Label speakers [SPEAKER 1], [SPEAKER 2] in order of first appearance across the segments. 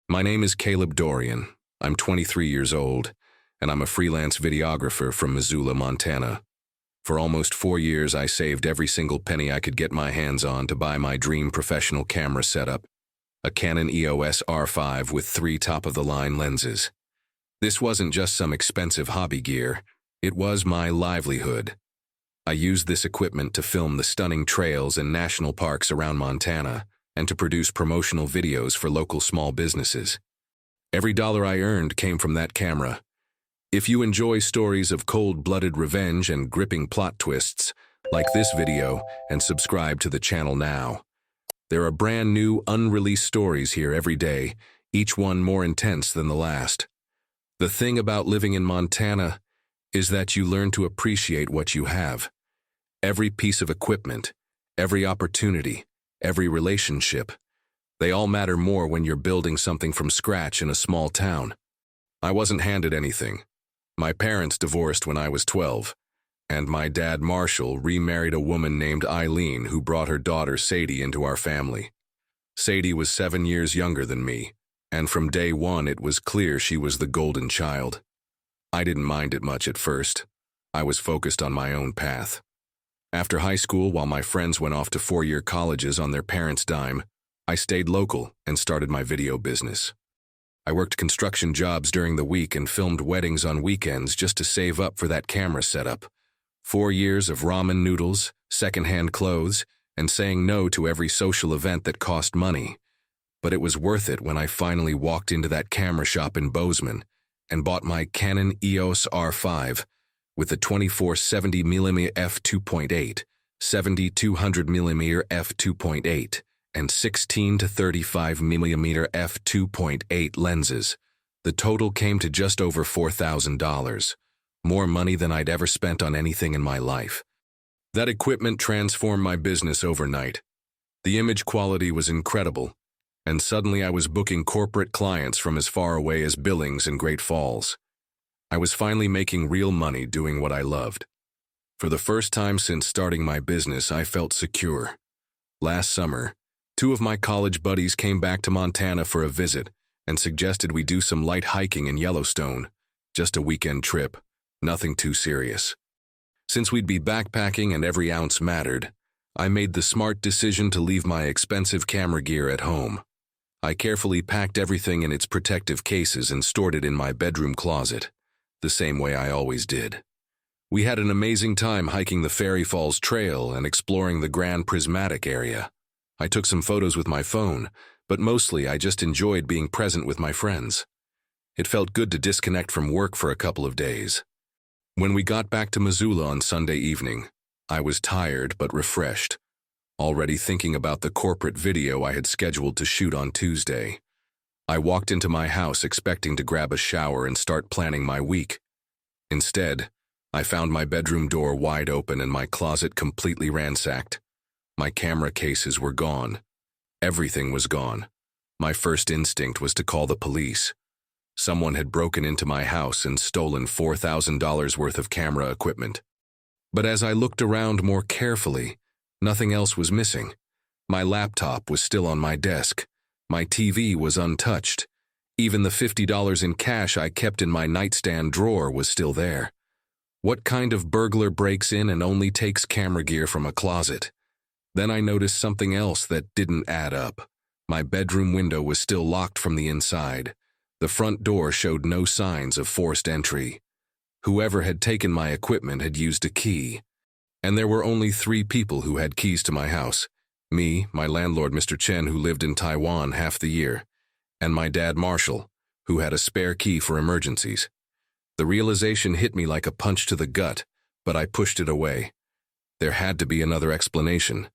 [SPEAKER 1] My name is Caleb Dorian. I'm 23 years old, and I'm a freelance videographer from Missoula, Montana. For almost 4 years, I saved every single penny I could get my hands on to buy my dream professional camera setup, a Canon EOS R5 with 3 top-of-the-line lenses. This wasn't just some expensive hobby gear, it was my livelihood. I used this equipment to film the stunning trails and national parks around Montana, and to produce promotional videos for local small businesses. Every dollar I earned came from that camera. If you enjoy stories of cold-blooded revenge and gripping plot twists, like this video and subscribe to the channel now. There are brand new, unreleased stories here every day, each one more intense than the last. The thing about living in Montana is that you learn to appreciate what you have. Every piece of equipment, every opportunity, every relationship, they all matter more when you're building something from scratch in a small town. I wasn't handed anything. My parents divorced when I was 12, and my dad Marshall remarried a woman named Eileen who brought her daughter Sadie into our family. Sadie was 7 years younger than me, and from day one it was clear she was the golden child. I didn't mind it much at first. I was focused on my own path. After high school, while my friends went off to 4-year colleges on their parents' dime, I stayed local and started my video business. I worked construction jobs during the week and filmed weddings on weekends just to save up for that camera setup. 4 years of ramen noodles, secondhand clothes, and saying no to every social event that cost money. But it was worth it when I finally walked into that camera shop in Bozeman and bought my Canon EOS R5 with the 24-70mm f2.8, 70-200mm f2.8, and 16-35mm f2.8 lenses. The total came to just over $4,000, more money than I'd ever spent on anything in my life. That equipment transformed my business overnight. The image quality was incredible, and suddenly I was booking corporate clients from as far away as Billings and Great Falls. I was finally making real money doing what I loved. For the first time since starting my business, I felt secure. Last summer, 2 of my college buddies came back to Montana for a visit and suggested we do some light hiking in Yellowstone. Just a weekend trip, nothing too serious. Since we'd be backpacking and every ounce mattered, I made the smart decision to leave my expensive camera gear at home. I carefully packed everything in its protective cases and stored it in my bedroom closet, the same way I always did. We had an amazing time hiking the Fairy Falls Trail and exploring the Grand Prismatic area. I took some photos with my phone, but mostly I just enjoyed being present with my friends. It felt good to disconnect from work for a couple of days. When we got back to Missoula on Sunday evening, I was tired but refreshed, already thinking about the corporate video I had scheduled to shoot on Tuesday. I walked into my house expecting to grab a shower and start planning my week. Instead, I found my bedroom door wide open and my closet completely ransacked. My camera cases were gone. Everything was gone. My first instinct was to call the police. Someone had broken into my house and stolen $4,000 worth of camera equipment. But as I looked around more carefully, nothing else was missing. My laptop was still on my desk. My TV was untouched. Even the $50 in cash I kept in my nightstand drawer was still there. What kind of burglar breaks in and only takes camera gear from a closet? Then I noticed something else that didn't add up. My bedroom window was still locked from the inside. The front door showed no signs of forced entry. Whoever had taken my equipment had used a key. And there were only 3 people who had keys to my house. Me, my landlord Mr. Chen, who lived in Taiwan half the year, and my dad Marshall, who had a spare key for emergencies. The realization hit me like a punch to the gut, but I pushed it away. There had to be another explanation.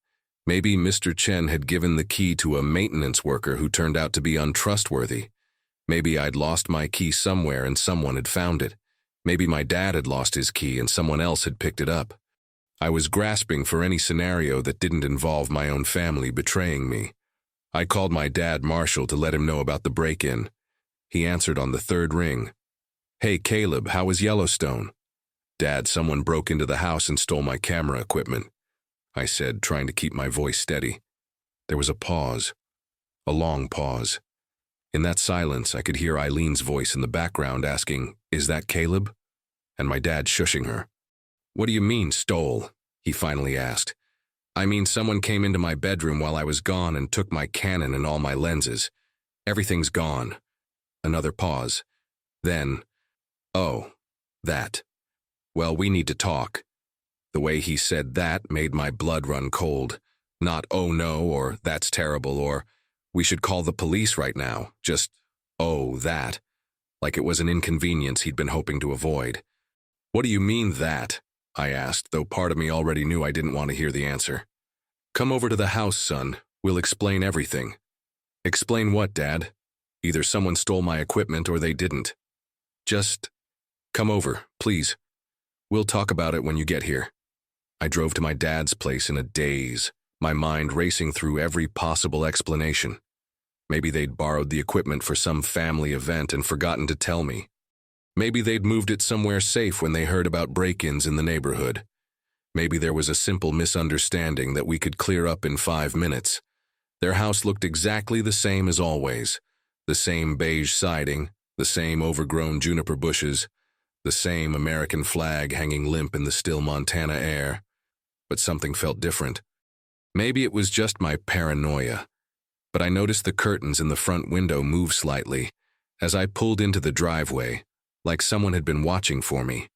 [SPEAKER 1] Maybe Mr. Chen had given the key to a maintenance worker who turned out to be untrustworthy. Maybe I'd lost my key somewhere and someone had found it. Maybe my dad had lost his key and someone else had picked it up. I was grasping for any scenario that didn't involve my own family betraying me. I called my dad Marshall to let him know about the break-in. He answered on the 3rd ring. "Hey Caleb, how was Yellowstone?" "Dad, someone broke into the house and stole my camera equipment," I said, trying to keep my voice steady. There was a pause, a long pause. In that silence, I could hear Eileen's voice in the background asking, "Is that Caleb?" And my dad shushing her. "What do you mean, stole?" he finally asked. "I mean, someone came into my bedroom while I was gone and took my Canon and all my lenses. Everything's gone." Another pause. Then, "Oh, that. Well, we need to talk." The way he said that made my blood run cold. Not "oh no" or "that's terrible" or "we should call the police right now." Just, "oh, that." Like it was an inconvenience he'd been hoping to avoid. "What do you mean, that?" I asked, though part of me already knew I didn't want to hear the answer. "Come over to the house, son. We'll explain everything." "Explain what, Dad?" "Either someone stole my equipment or they didn't." "Just come over, please. We'll talk about it when you get here." I drove to my dad's place in a daze, my mind racing through every possible explanation. Maybe they'd borrowed the equipment for some family event and forgotten to tell me. Maybe they'd moved it somewhere safe when they heard about break-ins in the neighborhood. Maybe there was a simple misunderstanding that we could clear up in 5 minutes. Their house looked exactly the same as always. The same beige siding, the same overgrown juniper bushes, the same American flag hanging limp in the still Montana air. But something felt different. Maybe it was just my paranoia, but I noticed the curtains in the front window move slightly as I pulled into the driveway, like someone had been watching for me.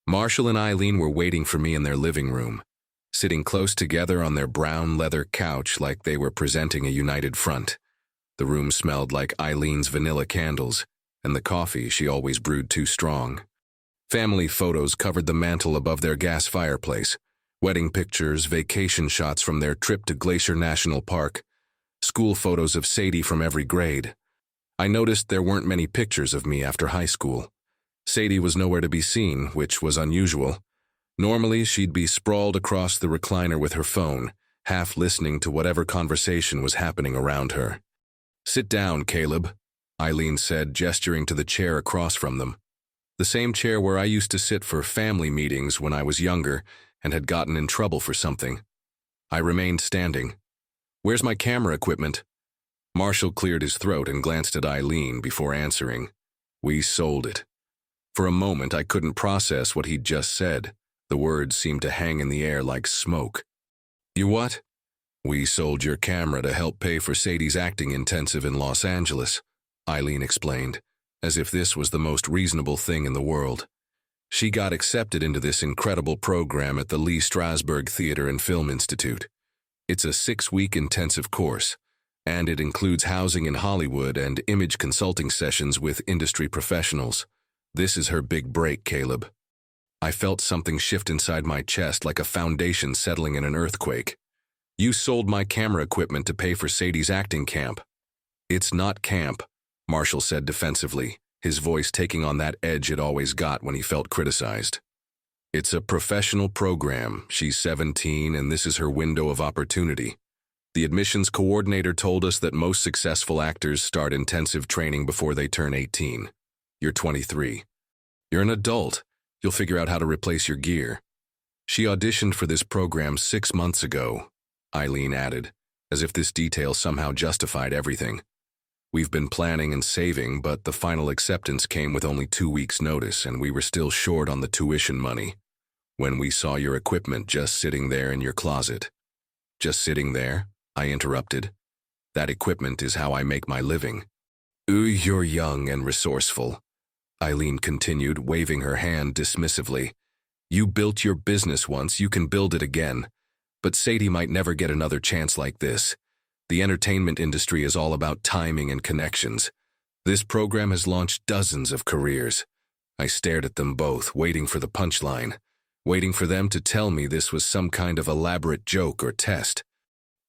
[SPEAKER 1] Marshall and Eileen were waiting for me in their living room, sitting close together on their brown leather couch like they were presenting a united front. The room smelled like Eileen's vanilla candles, and the coffee she always brewed too strong. Family photos covered the mantel above their gas fireplace. Wedding pictures, vacation shots from their trip to Glacier National Park, school photos of Sadie from every grade. I noticed there weren't many pictures of me after high school. Sadie was nowhere to be seen, which was unusual. Normally, she'd be sprawled across the recliner with her phone, half listening to whatever conversation was happening around her. "Sit down, Caleb," Eileen said, gesturing to the chair across from them. The same chair where I used to sit for family meetings when I was younger and had gotten in trouble for something. I remained standing. "Where's my camera equipment?" Marshall cleared his throat and glanced at Eileen before answering. "We sold it." For a moment, I couldn't process what he'd just said. The words seemed to hang in the air like smoke. "You what?" "We sold your camera to help pay for Sadie's acting intensive in Los Angeles," Eileen explained, as if this was the most reasonable thing in the world. She got accepted into this incredible program at the Lee Strasberg Theater and Film Institute. It's a 6-week intensive course, and it includes housing in Hollywood and image consulting sessions with industry professionals. This is her big break, Caleb. I felt something shift inside my chest like a foundation settling in an earthquake. "You sold my camera equipment to pay for Sadie's acting camp." "It's not camp," Marshall said defensively, his voice taking on that edge it always got when he felt criticized. "It's a professional program. She's 17, and this is her window of opportunity. The admissions coordinator told us that most successful actors start intensive training before they turn 18. You're 23. You're an adult. You'll figure out how to replace your gear." "She auditioned for this program 6 months ago," Eileen added, as if this detail somehow justified everything. "We've been planning and saving, but the final acceptance came with only 2 weeks' notice, and we were still short on the tuition money. When we saw your equipment just sitting there in your closet." "Just sitting there?" I interrupted. "That equipment is how I make my living." "Ooh, you're young and resourceful," Eileen continued, waving her hand dismissively. "You built your business once, you can build it again. But Sadie might never get another chance like this. The entertainment industry is all about timing and connections. This program has launched dozens of careers." I stared at them both, waiting for the punchline, waiting for them to tell me this was some kind of elaborate joke or test.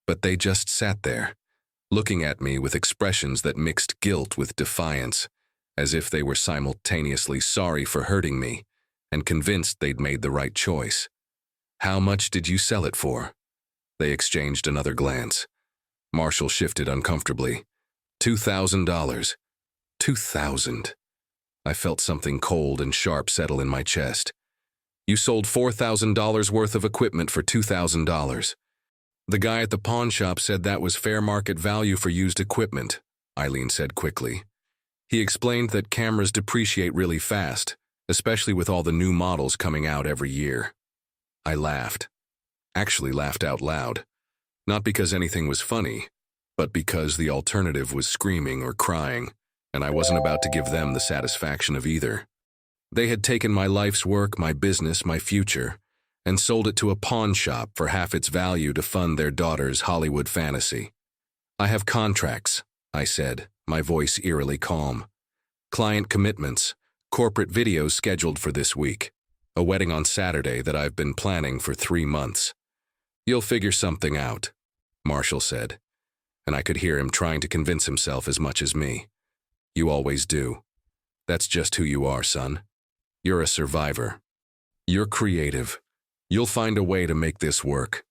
[SPEAKER 1] But they just sat there, looking at me with expressions that mixed guilt with defiance, as if they were simultaneously sorry for hurting me and convinced they'd made the right choice. "How much did you sell it for?" They exchanged another glance. Marshall shifted uncomfortably. $2,000. 2,000. I felt something cold and sharp settle in my chest. "You sold $4,000 worth of equipment for $2,000. The guy at the pawn shop said that was fair market value for used equipment," Eileen said quickly. He explained that cameras depreciate really fast, especially with all the new models coming out every year. I laughed. Actually laughed out loud. Not because anything was funny, but because the alternative was screaming or crying, and I wasn't about to give them the satisfaction of either. They had taken my life's work, my business, my future, and sold it to a pawn shop for half its value to fund their daughter's Hollywood fantasy. I have contracts, I said, my voice eerily calm. Client commitments, corporate videos scheduled for this week, a wedding on Saturday that I've been planning for 3 months. You'll figure something out, Marshall said, and I could hear him trying to convince himself as much as me. You always do. That's just who you are, son. You're a survivor. You're creative. You'll find a way to make this work.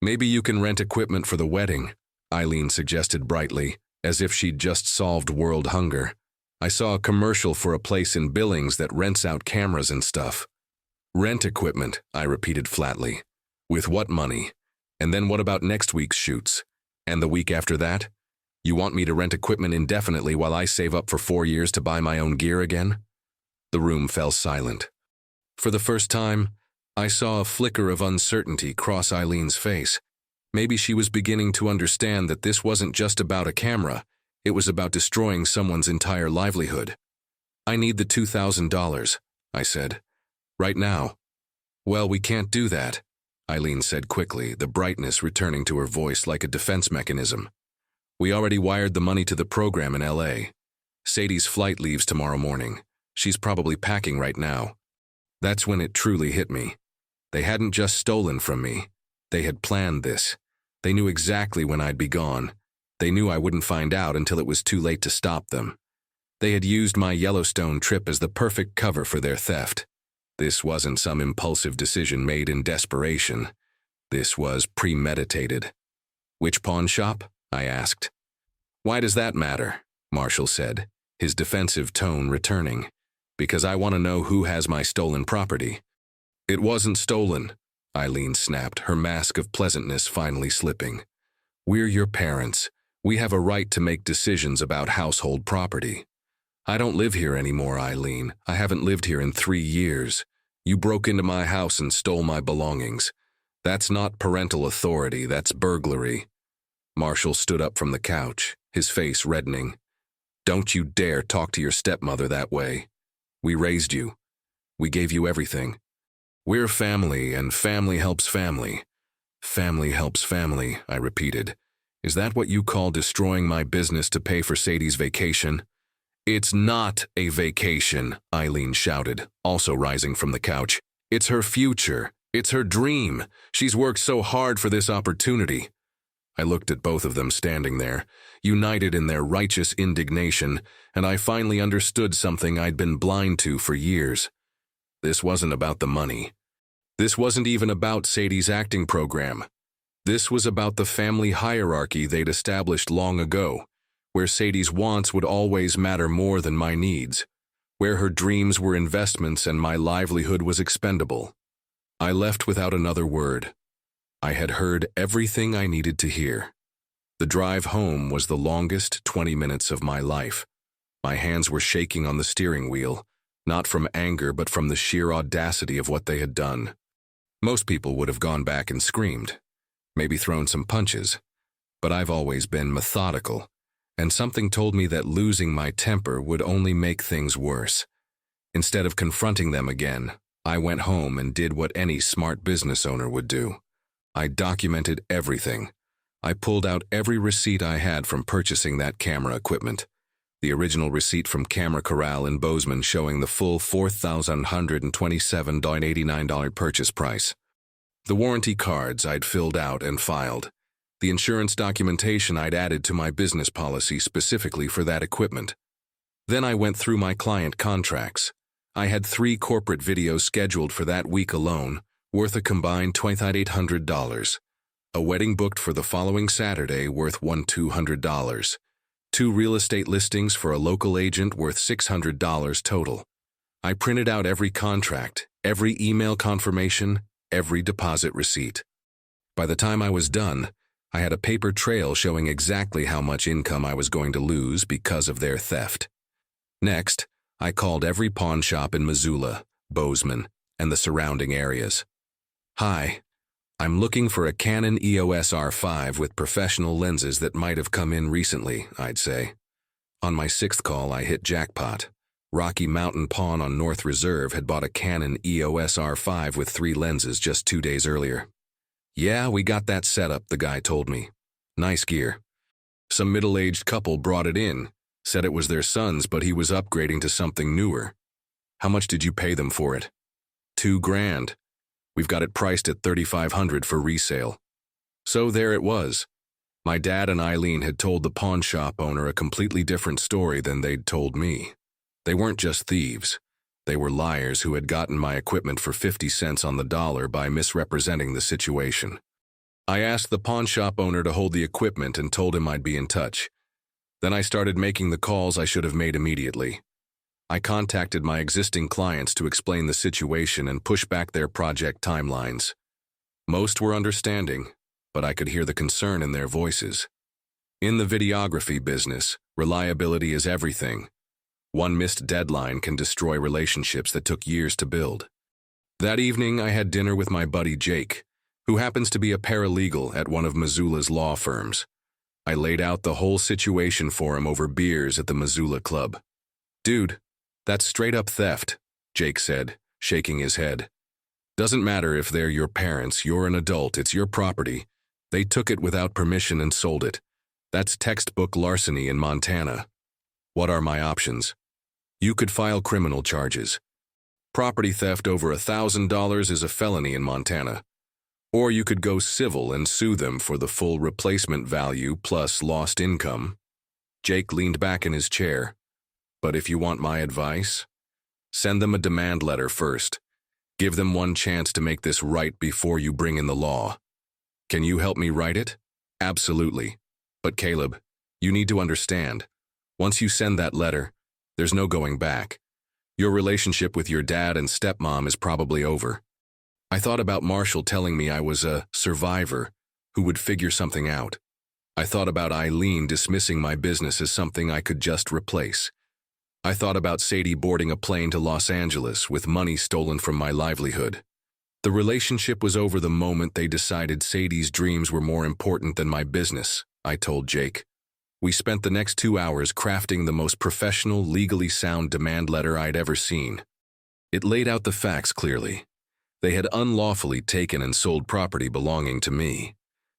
[SPEAKER 1] Maybe you can rent equipment for the wedding, Eileen suggested brightly, as if she'd just solved world hunger. I saw a commercial for a place in Billings that rents out cameras and stuff. Rent equipment, I repeated flatly. With what money? And then what about next week's shoots? And the week after that? You want me to rent equipment indefinitely while I save up for 4 years to buy my own gear again? The room fell silent. For the first time, I saw a flicker of uncertainty cross Eileen's face. Maybe she was beginning to understand that this wasn't just about a camera, it was about destroying someone's entire livelihood. I need the $2,000, I said. Right now. Well, we can't do that, Eileen said quickly, the brightness returning to her voice like a defense mechanism. We already wired the money to the program in LA. Sadie's flight leaves tomorrow morning. She's probably packing right now. That's when it truly hit me. They hadn't just stolen from me. They had planned this. They knew exactly when I'd be gone. They knew I wouldn't find out until it was too late to stop them. They had used my Yellowstone trip as the perfect cover for their theft. This wasn't some impulsive decision made in desperation. This was premeditated. Which pawn shop? I asked. Why does that matter? Marshall said, his defensive tone returning. Because I want to know who has my stolen property. It wasn't stolen, Eileen snapped, her mask of pleasantness finally slipping. We're your parents. We have a right to make decisions about household property. I don't live here anymore, Eileen. I haven't lived here in 3 years. You broke into my house and stole my belongings. That's not parental authority, that's burglary. Marshall stood up from the couch, his face reddening. Don't you dare talk to your stepmother that way. We raised you. We gave you everything. We're family, and family helps family. Family helps family, I repeated. Is that what you call destroying my business to pay for Sadie's vacation? It's not a vacation, Eileen shouted, also rising from the couch. It's her future. It's her dream. She's worked so hard for this opportunity. I looked at both of them standing there, united in their righteous indignation, and I finally understood something I'd been blind to for years. This wasn't about the money. This wasn't even about Sadie's acting program. This was about the family hierarchy they'd established long ago, where Sadie's wants would always matter more than my needs, where her dreams were investments and my livelihood was expendable. I left without another word. I had heard everything I needed to hear. The drive home was the longest 20 minutes of my life. My hands were shaking on the steering wheel, not from anger but from the sheer audacity of what they had done. Most people would have gone back and screamed, maybe thrown some punches, but I've always been methodical, and something told me that losing my temper would only make things worse. Instead of confronting them again, I went home and did what any smart business owner would do. I documented everything. I pulled out every receipt I had from purchasing that camera equipment. The original receipt from Camera Corral in Bozeman showing the full $4,127.89 purchase price. The warranty cards I'd filled out and filed. The insurance documentation I'd added to my business policy specifically for that equipment. Then I went through my client contracts. I had 3 corporate videos scheduled for that week alone, worth a combined $2,800. A wedding booked for the following Saturday worth $1,200. 2 real estate listings for a local agent worth $600 total. I printed out every contract, every email confirmation, every deposit receipt. By the time I was done, I had a paper trail showing exactly how much income I was going to lose because of their theft. Next, I called every pawn shop in Missoula, Bozeman, and the surrounding areas. "Hi, I'm looking for a Canon EOS R5 with professional lenses that might have come in recently," I'd say. On my sixth call, I hit jackpot. Rocky Mountain Pawn on North Reserve had bought a Canon EOS R5 with 3 lenses just 2 days earlier. "Yeah, we got that set up," the guy told me. "Nice gear." Some middle-aged couple brought it in, said it was their son's, but he was upgrading to something newer. "How much did you pay them for it?" $2,000. "We've got it priced at $3,500 for resale." So there it was. My dad and Eileen had told the pawn shop owner a completely different story than they'd told me. They weren't just thieves. They were liars who had gotten my equipment for 50 cents on the dollar by misrepresenting the situation. I asked the pawn shop owner to hold the equipment and told him I'd be in touch. Then I started making the calls I should have made immediately. I contacted my existing clients to explain the situation and push back their project timelines. Most were understanding, but I could hear the concern in their voices. In the videography business, reliability is everything. One missed deadline can destroy relationships that took years to build. That evening, I had dinner with my buddy Jake, who happens to be a paralegal at one of Missoula's law firms. I laid out the whole situation for him over beers at the Missoula Club. "Dude, that's straight-up theft," Jake said, shaking his head. "Doesn't matter if they're your parents, you're an adult, it's your property. They took it without permission and sold it. That's textbook larceny in Montana. What are my options? You could file criminal charges. Property theft over $1,000 is a felony in Montana. Or you could go civil and sue them for the full replacement value plus lost income." Jake leaned back in his chair. "But if you want my advice, send them a demand letter first. Give them one chance to make this right before you bring in the law." "Can you help me write it?" "Absolutely. But Caleb, you need to understand. Once you send that letter, there's no going back. Your relationship with your dad and stepmom is probably over." I thought about Marshall telling me I was a survivor who would figure something out. I thought about Eileen dismissing my business as something I could just replace. I thought about Sadie boarding a plane to Los Angeles with money stolen from my livelihood. The relationship was over the moment they decided Sadie's dreams were more important than my business, I told Jake. We spent the next 2 hours crafting the most professional, legally sound demand letter I'd ever seen. It laid out the facts clearly. They had unlawfully taken and sold property belonging to me,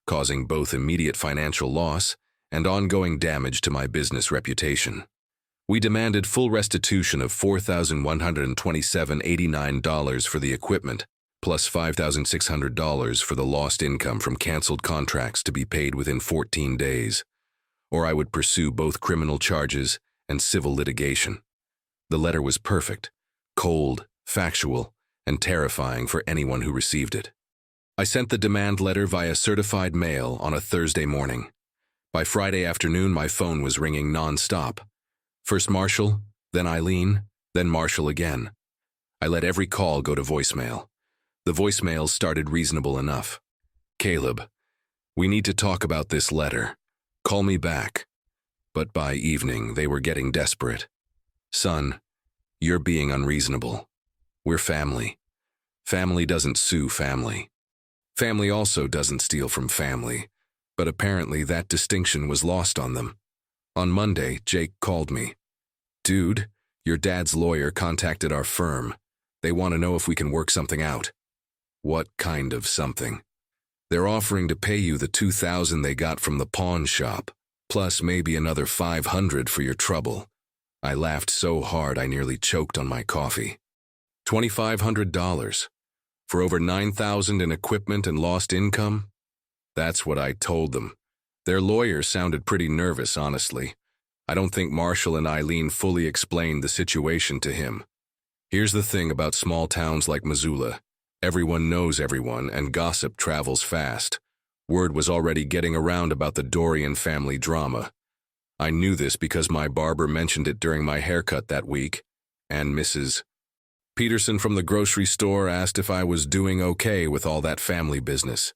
[SPEAKER 1] causing both immediate financial loss and ongoing damage to my business reputation. We demanded full restitution of $4,127.89 for the equipment, plus $5,600 for the lost income from canceled contracts to be paid within 14 days, or I would pursue both criminal charges and civil litigation. The letter was perfect, cold, factual, and terrifying for anyone who received it. I sent the demand letter via certified mail on a Thursday morning. By Friday afternoon, my phone was ringing nonstop. First Marshall, then Eileen, then Marshall again. I let every call go to voicemail. The voicemails started reasonable enough. "Caleb, we need to talk about this letter. Call me back." But by evening, they were getting desperate. "Son, you're being unreasonable. We're family. Family doesn't sue family. Family also doesn't steal from family, but apparently that distinction was lost on them." On Monday, Jake called me. "Dude, your dad's lawyer contacted our firm. They want to know if we can work something out." "What kind of something?" "They're offering to pay you the $2,000 they got from the pawn shop, plus maybe another $500 for your trouble." I laughed so hard I nearly choked on my coffee. $2,500 for over $9,000 in equipment and lost income? That's what I told them. Their lawyer sounded pretty nervous, honestly. I don't think Marshall and Eileen fully explained the situation to him. Here's the thing about small towns like Missoula. Everyone knows everyone, and gossip travels fast. Word was already getting around about the Dorian family drama. I knew this because my barber mentioned it during my haircut that week, and Mrs. Peterson from the grocery store asked if I was doing okay with all that family business.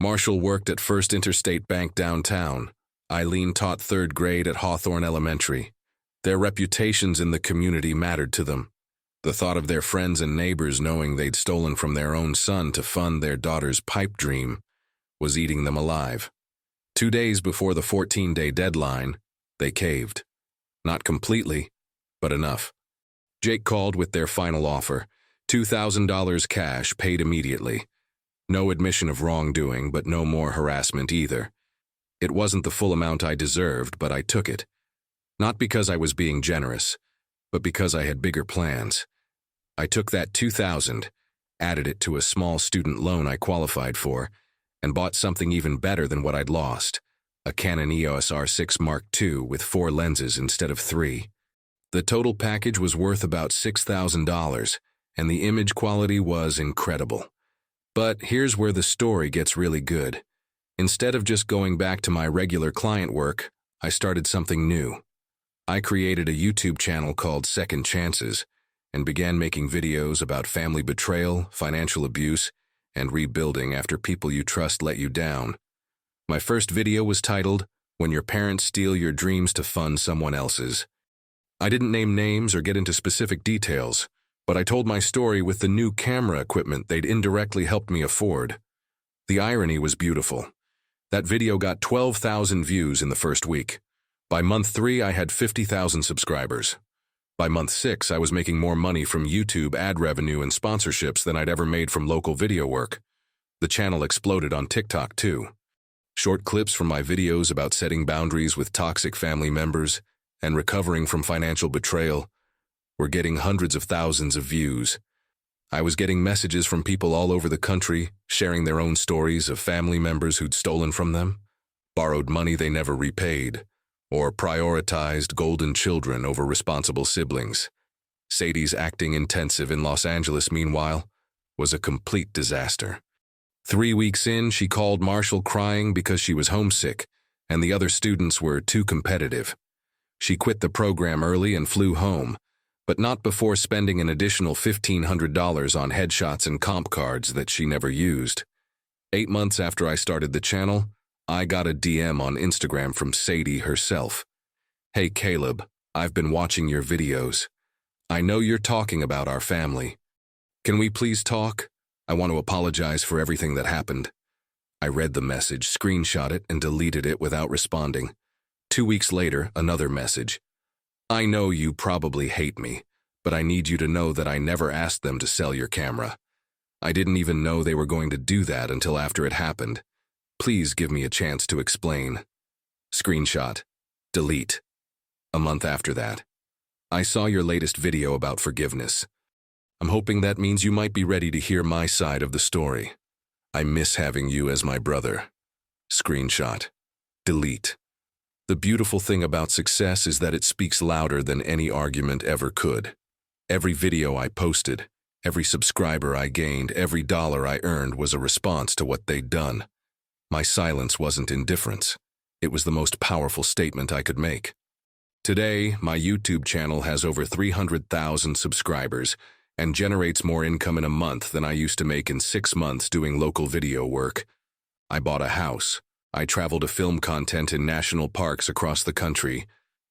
[SPEAKER 1] Marshall worked at First Interstate Bank downtown. Eileen taught third grade at Hawthorne Elementary. Their reputations in the community mattered to them. The thought of their friends and neighbors knowing they'd stolen from their own son to fund their daughter's pipe dream was eating them alive. 2 days before the 14-day deadline, they caved. Not completely, but enough. Jake called with their final offer, $2,000 cash paid immediately. No admission of wrongdoing, but no more harassment either. It wasn't the full amount I deserved, but I took it. Not because I was being generous, but because I had bigger plans. I took that $2,000, added it to a small student loan I qualified for, and bought something even better than what I'd lost, a Canon EOS R6 Mark II with 4 lenses instead of 3. The total package was worth about $6,000, and the image quality was incredible. But here's where the story gets really good. Instead of just going back to my regular client work, I started something new. I created a YouTube channel called Second Chances and began making videos about family betrayal, financial abuse, and rebuilding after people you trust let you down. My first video was titled, "When Your Parents Steal Your Dreams to Fund Someone Else's." I didn't name names or get into specific details, but I told my story with the new camera equipment they'd indirectly helped me afford. The irony was beautiful. That video got 12,000 views in the first week. By month 3, I had 50,000 subscribers. By month 6, I was making more money from YouTube ad revenue and sponsorships than I'd ever made from local video work. The channel exploded on TikTok too. Short clips from my videos about setting boundaries with toxic family members and recovering from financial betrayal were getting hundreds of thousands of views. I was getting messages from people all over the country, sharing their own stories of family members who'd stolen from them, borrowed money they never repaid, or prioritized golden children over responsible siblings. Sadie's acting intensive in Los Angeles, meanwhile, was a complete disaster. 3 weeks in, she called Marshall crying because she was homesick, and the other students were too competitive. She quit the program early and flew home, but not before spending an additional $1,500 on headshots and comp cards that she never used. 8 months after I started the channel, I got a DM on Instagram from Sadie herself. "Hey Caleb, I've been watching your videos. I know you're talking about our family. Can we please talk? I want to apologize for everything that happened." I read the message, screenshot it, and deleted it without responding. 2 weeks later, another message. "I know you probably hate me, but I need you to know that I never asked them to sell your camera. I didn't even know they were going to do that until after it happened. Please give me a chance to explain." Screenshot. Delete. A month after that. "I saw your latest video about forgiveness. I'm hoping that means you might be ready to hear my side of the story. I miss having you as my brother." Screenshot. Delete. The beautiful thing about success is that it speaks louder than any argument ever could. Every video I posted, every subscriber I gained, every dollar I earned was a response to what they'd done. My silence wasn't indifference. It was the most powerful statement I could make. Today, my YouTube channel has over 300,000 subscribers and generates more income in a month than I used to make in 6 months doing local video work. I bought a house. I traveled to film content in national parks across the country.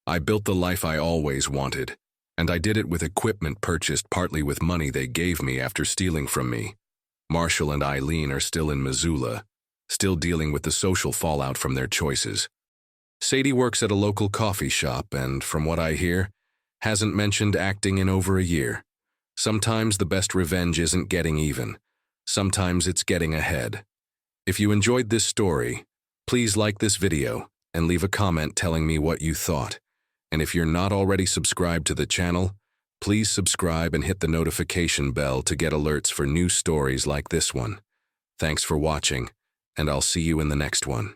[SPEAKER 1] I built the life I always wanted, and I did it with equipment purchased partly with money they gave me after stealing from me. Marshall and Eileen are still in Missoula, still dealing with the social fallout from their choices. Sadie works at a local coffee shop and, from what I hear, hasn't mentioned acting in over a year. Sometimes the best revenge isn't getting even. Sometimes it's getting ahead. If you enjoyed this story, please like this video and leave a comment telling me what you thought. And if you're not already subscribed to the channel, please subscribe and hit the notification bell to get alerts for new stories like this one. Thanks for watching, and I'll see you in the next one.